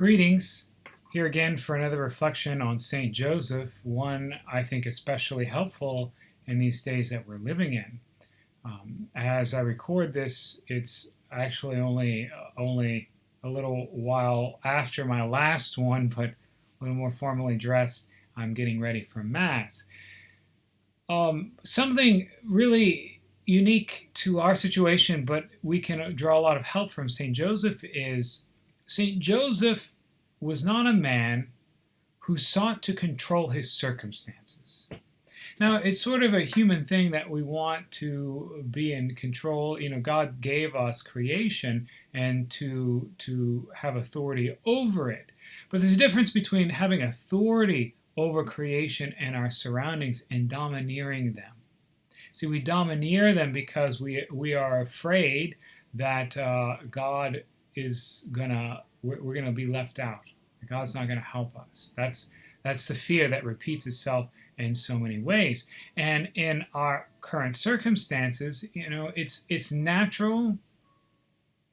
Greetings. Here again for another reflection on St. Joseph, one I think especially helpful in these days that we're living in. As I record this, it's actually only a little while after my last one, but a little more formally dressed. I'm getting ready for Mass. Something really unique to our situation, but we can draw a lot of help from St. Joseph is St. Joseph was not a man who sought to control his circumstances. Now, it's sort of a human thing that we want to be in control. God gave us creation and to have authority over it. But there's a difference between having authority over creation and our surroundings and domineering them. See, we domineer them because we are afraid that God is we're gonna be left out. God's not gonna help us. That's the fear that repeats itself in so many ways. And in our current circumstances, it's natural.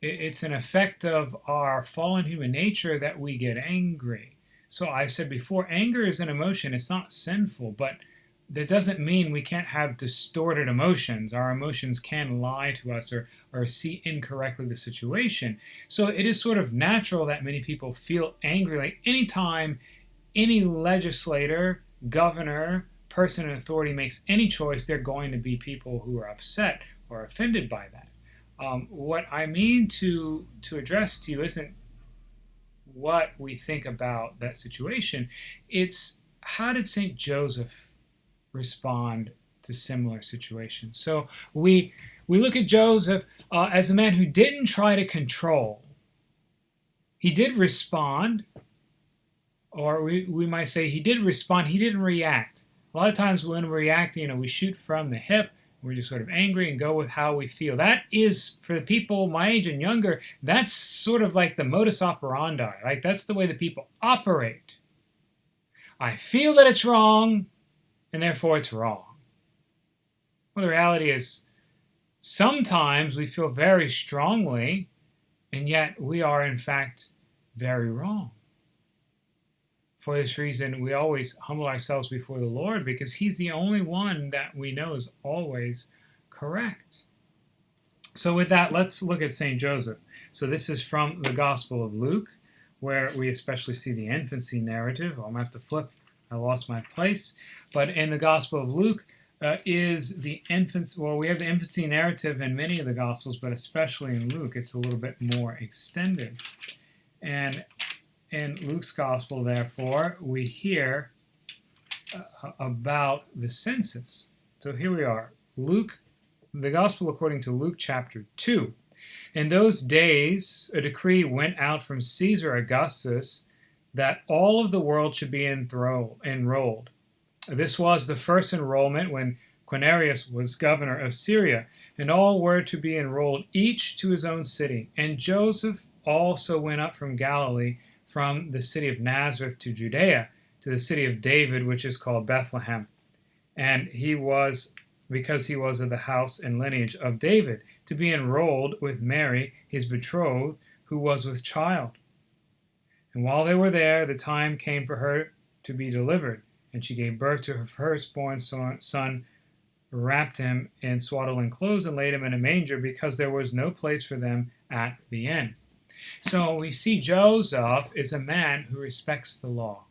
It's an effect of our fallen human nature that we get angry. So I've said before, anger is an emotion. It's not sinful, but that doesn't mean we can't have distorted emotions. Our emotions can lie to us or see incorrectly the situation. So it is sort of natural that many people feel angry. Like anytime any legislator, governor, person in authority makes any choice, they're going to be people who are upset or offended by that. What I mean to address to you isn't what we think about that situation. It's how did St. Joseph respond to similar situations? So we look at Joseph as a man who didn't try to control. He did respond, or we might say he did respond, he didn't react. A lot of times when we react, we shoot from the hip, we're just sort of angry and go with how we feel. That is, for the people my age and younger, that's sort of like the modus operandi. Like that's the way that people operate. I feel that it's wrong, and therefore it's wrong. Well, the reality is sometimes we feel very strongly, and yet we are in fact very wrong. For this reason, we always humble ourselves before the Lord because He's the only one that we know is always correct. So with that, let's look at St. Joseph. So this is from the Gospel of Luke, where we especially see the infancy narrative. I'm going to have to flip. I lost my place. But in the Gospel of Luke is the infancy. Well, we have the infancy narrative in many of the Gospels, but especially in Luke, it's a little bit more extended. And in Luke's Gospel, therefore, we hear about the census. So here we are. Luke, the Gospel according to Luke chapter 2. In those days, a decree went out from Caesar Augustus that all of the world should be enrolled. This was the first enrollment when Quirinius was governor of Syria, and all were to be enrolled, each to his own city. And Joseph also went up from Galilee, from the city of Nazareth to Judea, to the city of David, which is called Bethlehem. And he was, because he was of the house and lineage of David, to be enrolled with Mary, his betrothed, who was with child. And while they were there, the time came for her to be delivered, and she gave birth to her firstborn son, wrapped him in swaddling clothes, and laid him in a manger, because there was no place for them at the inn. So we see Joseph is a man who respects the law.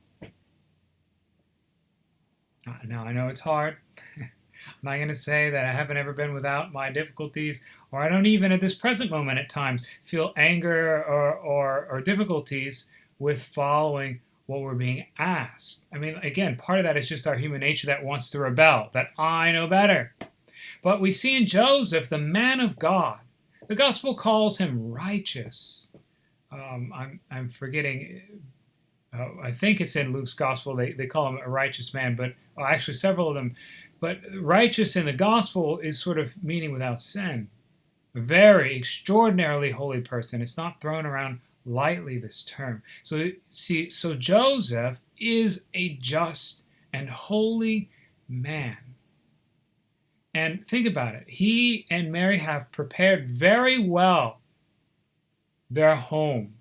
Now, I know it's hard. I'm not going to say that I haven't ever been without my difficulties, or I don't even at this present moment at times feel anger or difficulties with following what we're being asked. I mean, again, part of that is just our human nature that wants to rebel, that I know better. But we see in Joseph, the man of God, the gospel calls him righteous. I'm forgetting, I think it's in Luke's gospel, they call him a righteous man, but actually several of them. But righteous in the gospel is sort of meaning without sin. A very extraordinarily holy person. It's not thrown around lightly, this term. So Joseph is a just and holy man. And think about it. He and Mary have prepared very well their home.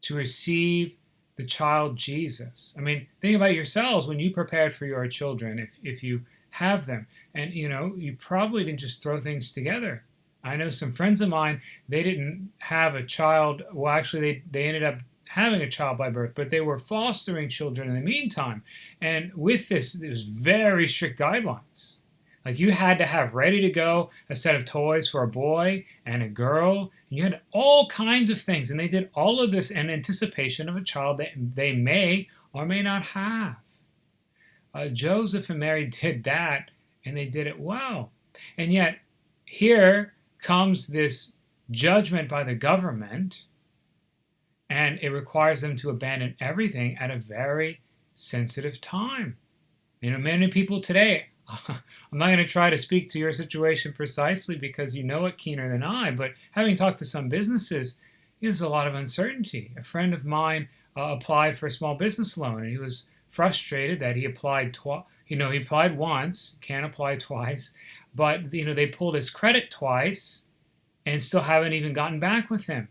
to receive the child Jesus. I mean, think about yourselves when you prepared for your children, if you have them. And, you probably didn't just throw things together. I know some friends of mine, they didn't have a child. Well, actually, they ended up having a child by birth, but they were fostering children in the meantime. And with this, there was very strict guidelines. Like you had to have ready to go a set of toys for a boy and a girl. And you had all kinds of things. And they did all of this in anticipation of a child that they may or may not have. Joseph and Mary did that, and they did it well. And yet, here comes this judgment by the government, and it requires them to abandon everything at a very sensitive time. Many people today, I'm not going to try to speak to your situation precisely because you know it keener than I, but having talked to some businesses, there's a lot of uncertainty. A friend of mine applied for a small business loan, and he was frustrated that he applied he applied once, can't apply twice, but they pulled his credit twice and still haven't even gotten back with him.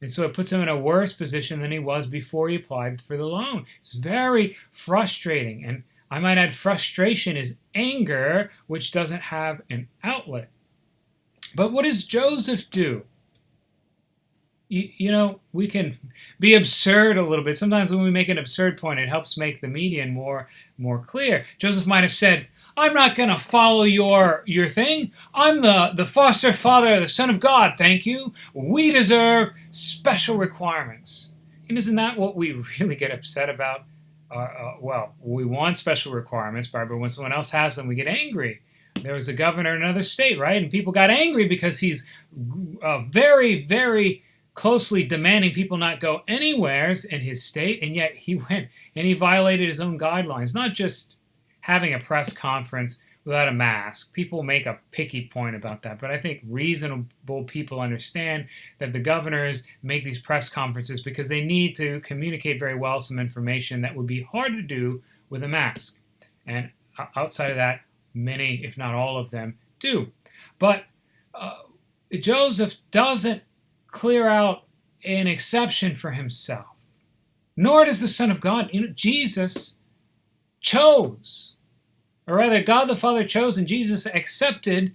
And so it puts him in a worse position than he was before he applied for the loan. It's very frustrating. And I might add, frustration is anger, which doesn't have an outlet. But what does Joseph do? We can be absurd a little bit. Sometimes when we make an absurd point, it helps make the median more clear. Joseph might have said, I'm not going to follow your thing. I'm the foster father, the Son of God, thank you. We deserve special requirements. And isn't that what we really get upset about? Well, we want special requirements, but when someone else has them, we get angry. There was a governor in another state, right? And people got angry because he's very, very closely demanding people not go anywheres in his state, and yet he went and he violated his own guidelines. Not just having a press conference without a mask. People make a picky point about that, but I think reasonable people understand that the governors make these press conferences because they need to communicate very well some information that would be hard to do with a mask. And outside of that, many, if not all of them, do. But Joseph doesn't clear out an exception for himself, nor does the Son of God. Jesus chose, or rather God the Father chose and Jesus accepted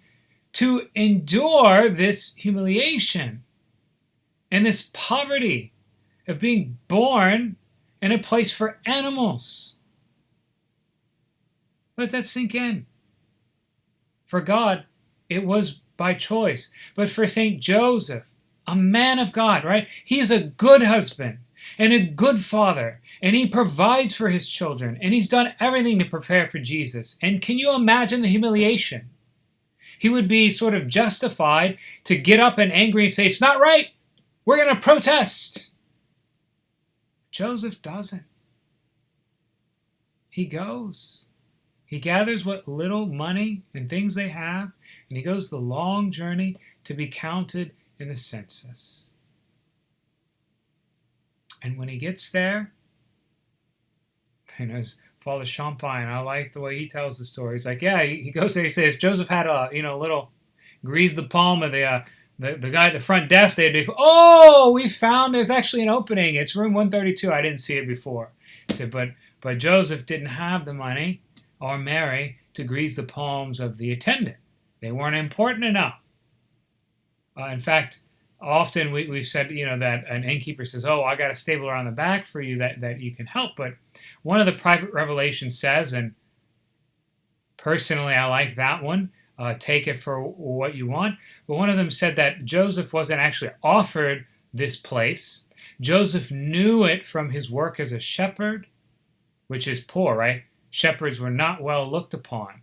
to endure this humiliation and this poverty of being born in a place for animals. Let that sink in. For God, it was by choice. But for St. Joseph, a man of God, right? He is a good husband and a good father, and he provides for his children, and he's done everything to prepare for Jesus. And can you imagine the humiliation? He would be sort of justified to get up and angry and say, it's not right, we're going to protest. Joseph doesn't. He goes. He gathers what little money and things they have, and he goes the long journey to be counted in the census. And when he gets there, as Father Champagne, I like the way he tells the story. He's like, yeah, he goes there, he says, Joseph had a little greased the palm of the guy at the front desk. We found there's actually an opening. It's room 132. I didn't see it before. He said, but Joseph didn't have the money, or Mary, to grease the palms of the attendant. They weren't important enough. In fact, often we've said, that an innkeeper says, I got a stapler on the back for you that you can help. But one of the private revelations says, and personally I like that one, take it for what you want. But one of them said that Joseph wasn't actually offered this place. Joseph knew it from his work as a shepherd, which is poor, right? Shepherds were not well looked upon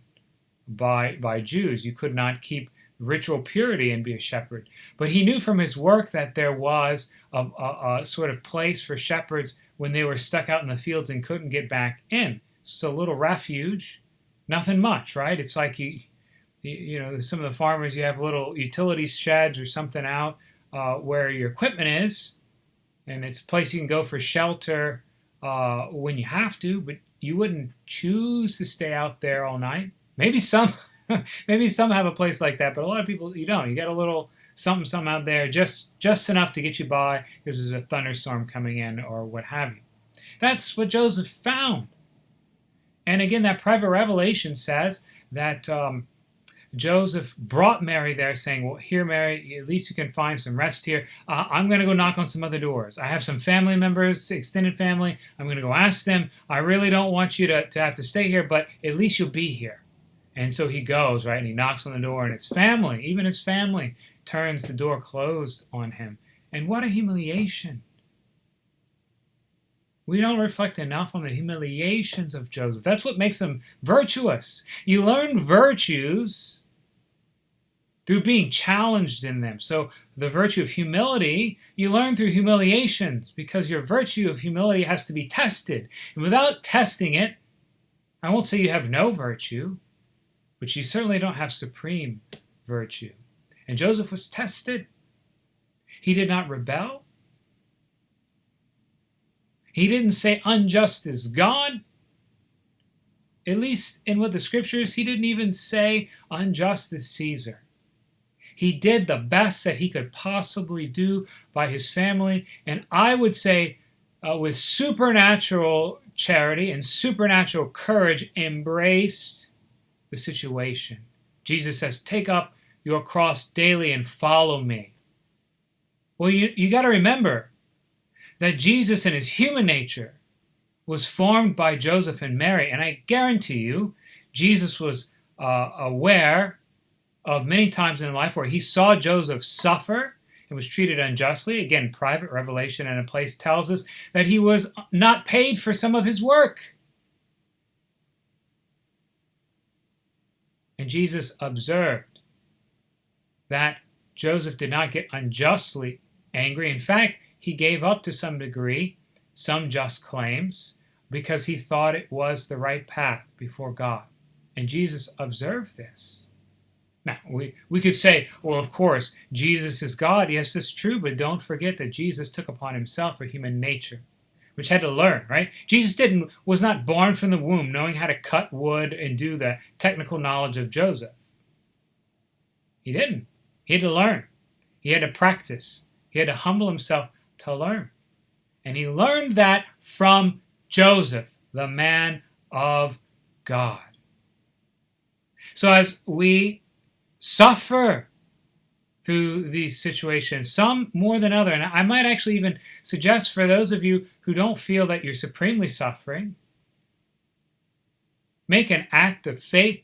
by Jews. You could not keep ritual purity and be a shepherd. But he knew from his work that there was a sort of place for shepherds when they were stuck out in the fields and couldn't get back in. So a little refuge, nothing much, right? It's like some of the farmers, you have little utility sheds or something out where your equipment is, and it's a place you can go for shelter when you have to, but you wouldn't choose to stay out there all night. Maybe some have a place like that, but a lot of people, you don't. You get a little something out there, just enough to get you by because there's a thunderstorm coming in or what have you. That's what Joseph found. And again, that private revelation says that Joseph brought Mary there saying, well, here, Mary, at least you can find some rest here. I'm going to go knock on some other doors. I have some family members, extended family. I'm going to go ask them. I really don't want you to have to stay here, but at least you'll be here. And so he goes, right, and he knocks on the door, and his family, even his family, turns the door closed on him. And what a humiliation. We don't reflect enough on the humiliations of Joseph. That's what makes him virtuous. You learn virtues through being challenged in them. So the virtue of humility, you learn through humiliations because your virtue of humility has to be tested. And without testing it, I won't say you have no virtue, but you certainly don't have supreme virtue. And Joseph was tested. He did not rebel. He didn't say unjust is God. At least in what the scriptures, he didn't even say unjust is Caesar. He did the best that he could possibly do by his family, and I would say with supernatural charity and supernatural courage embraced the situation. Jesus says, take up your cross daily and follow me. Well, you got to remember that Jesus in his human nature was formed by Joseph and Mary, and I guarantee you Jesus was aware of many times in life where he saw Joseph suffer and was treated unjustly. Again, private revelation in a place tells us that he was not paid for some of his work. And Jesus observed that Joseph did not get unjustly angry. In fact, he gave up to some degree some just claims because he thought it was the right path before God. And Jesus observed this. Now, we could say, well, of course, Jesus is God. Yes, it's true, but don't forget that Jesus took upon himself a human nature, which had to learn, right? Jesus was not born from the womb knowing how to cut wood and do the technical knowledge of Joseph. He didn't. He had to learn. He had to practice. He had to humble himself to learn. And he learned that from Joseph, the man of God. So as we suffer through these situations, some more than other, and I might actually even suggest for those of you who don't feel that you're supremely suffering, make an act of faith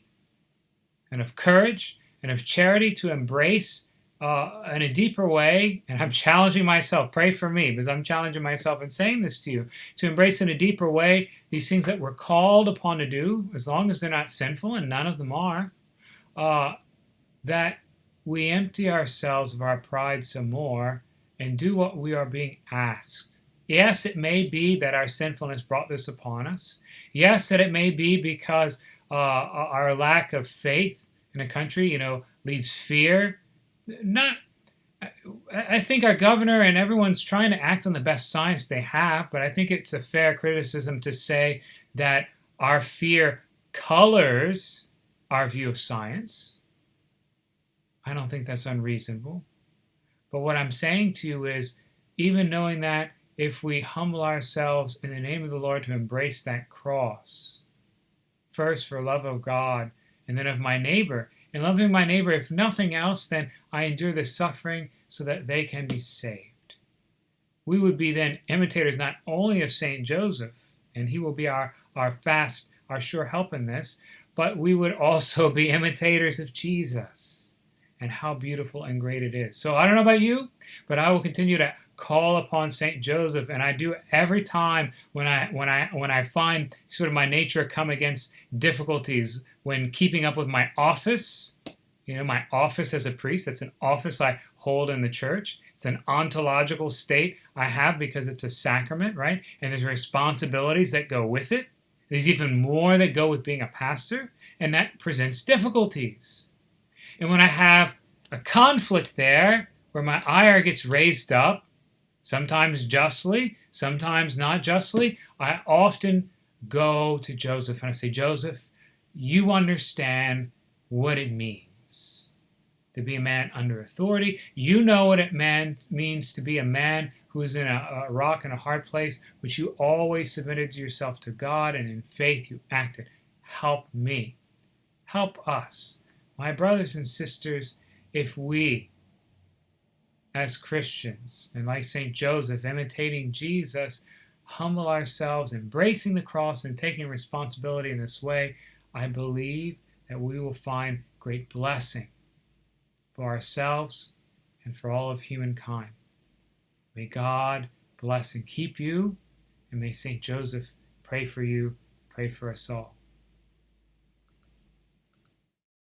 and of courage and of charity to embrace in a deeper way, and I'm challenging myself, pray for me, because I'm challenging myself in saying this to you, to embrace in a deeper way these things that we're called upon to do, as long as they're not sinful, and none of them are, that we empty ourselves of our pride some more and do what we are being asked. Yes, it may be that our sinfulness brought this upon us. Yes, that it may be because our lack of faith in a country, leads fear. I think our governor and everyone's trying to act on the best science they have, but I think it's a fair criticism to say that our fear colors our view of science. I don't think that's unreasonable. But what I'm saying to you is, even knowing that, if we humble ourselves in the name of the Lord to embrace that cross, first for love of God and then of my neighbor, and loving my neighbor, if nothing else, then I endure the suffering so that they can be saved. We would be then imitators not only of St. Joseph, and he will be our sure help in this, but we would also be imitators of Jesus. And how beautiful and great it is. So I don't know about you, but I will continue to call upon St. Joseph, and I do every time when I find sort of my nature come against difficulties when keeping up with my office. My office as a priest, that's an office I hold in the church. It's an ontological state I have because it's a sacrament, right? And there's responsibilities that go with it. There's even more that go with being a pastor, and that presents difficulties. And when I have a conflict there, where my ire gets raised up, sometimes justly, sometimes not justly, I often go to Joseph and I say, Joseph, you understand what it means to be a man under authority. You know what it means to be a man who is in a rock and a hard place, but you always submitted yourself to God, and in faith you acted. Help me. Help us. My brothers and sisters, if we, as Christians, and like St. Joseph, imitating Jesus, humble ourselves, embracing the cross, and taking responsibility in this way, I believe that we will find great blessing for ourselves and for all of humankind. May God bless and keep you, and may St. Joseph pray for you, pray for us all.